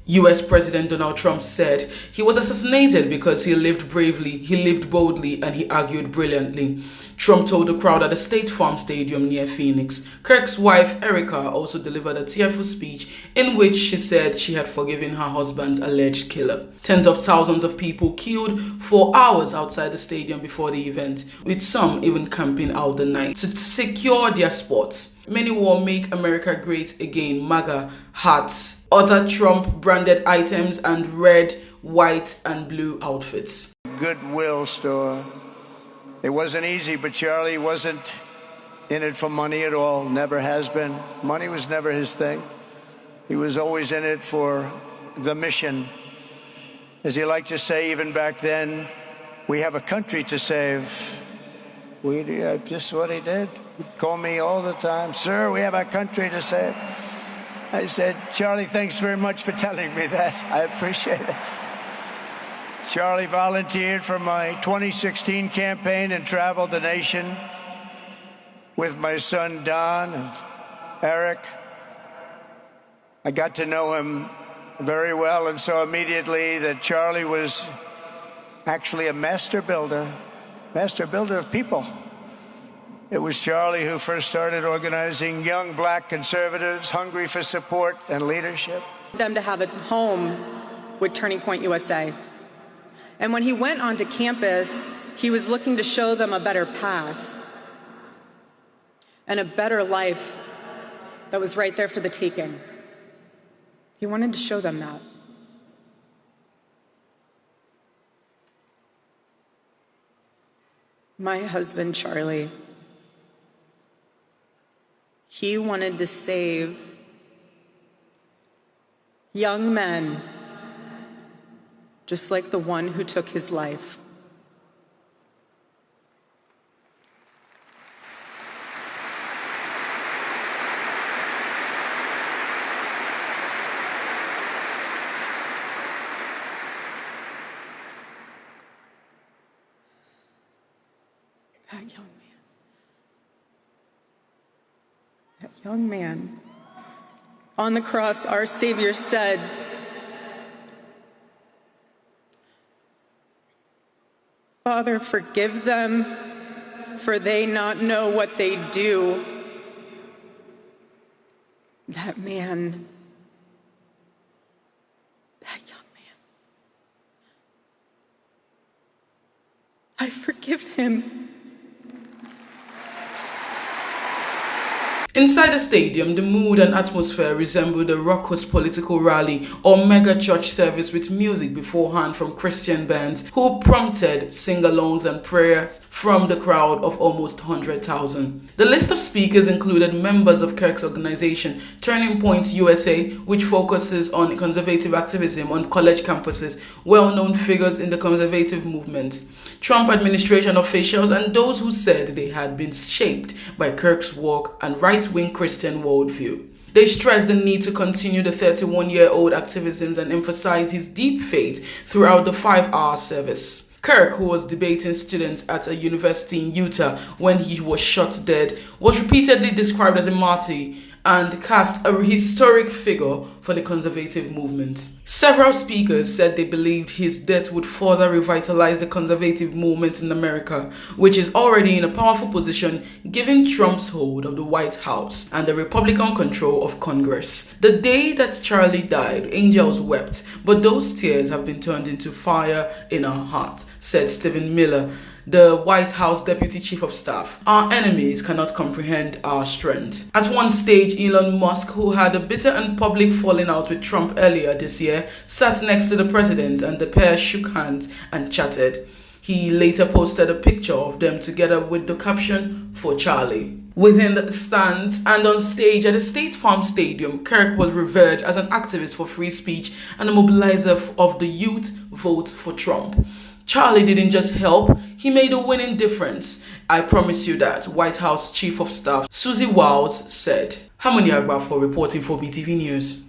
US President Donald Trump said he was assassinated because he lived bravely, he lived boldly, and he argued brilliantly. Trump told the crowd at the State Farm Stadium near Phoenix. Kirk's wife, Erica, also delivered a tearful speech in which she said she had forgiven her husband's alleged killer. Tens of thousands of people queued for hours outside the stadium before the event, with some even camping out the night to secure their spots. Many wore Make America Great Again MAGA hats, other Trump-branded items, and red, white, and blue outfits. Goodwill store. It wasn't easy, but Charlie wasn't in it for money at all, never has been. Money was never his thing. He was always in it for the mission. As he liked to say even back then, we have a country to save. Just what he did. He'd call me all the time, sir, we have a country to save. I said, Charlie, thanks very much for telling me that. I appreciate it. Charlie volunteered for my 2016 campaign and traveled the nation with my son, Don, and Eric. I got to know him very well and saw immediately that Charlie was actually a master builder of people. It was Charlie who first started organizing young black conservatives hungry for support and leadership. Them to have a home with Turning Point USA. And when he went onto campus, he was looking to show them a better path and a better life that was right there for the taking. He wanted to show them that. My husband, Charlie, he wanted to save young men just like the one who took his life. That young man, on the cross, our Savior said, Father, forgive them, for they not know what they do. That man, that young man, I forgive him. Inside the stadium, the mood and atmosphere resembled a raucous political rally or mega church service with music beforehand from Christian bands who prompted sing-alongs and prayers from the crowd of almost 100,000. The list of speakers included members of Kirk's organization, Turning Point USA, which focuses on conservative activism on college campuses, well-known figures in the conservative movement, Trump administration officials, and those who said they had been shaped by Kirk's work and right-wing Christian worldview. They stressed the need to continue the 31-year-old activism and emphasized his deep faith throughout the 5-hour service. Kirk, who was debating students at a university in Utah when he was shot dead, was repeatedly described as a martyr and cast a historic figure for the conservative movement. Several speakers said they believed his death would further revitalize the conservative movement in America, which is already in a powerful position given Trump's hold of the White House and the Republican control of Congress. The day that Charlie died, angels wept, but those tears have been turned into fire in our heart, said Stephen Miller, the White House Deputy Chief of Staff. Our enemies cannot comprehend our strength. At one stage, Elon Musk, who had a bitter and public falling out with Trump earlier this year, sat next to the president and the pair shook hands and chatted. He later posted a picture of them together with the caption, "For Charlie." Within the stands and on stage at the State Farm Stadium, Kirk was revered as an activist for free speech and a mobilizer of the youth vote for Trump. Charlie didn't just help, he made a winning difference. I promise you that, White House Chief of Staff Susie Wiles said. Harmony Agba for reporting for BTV News.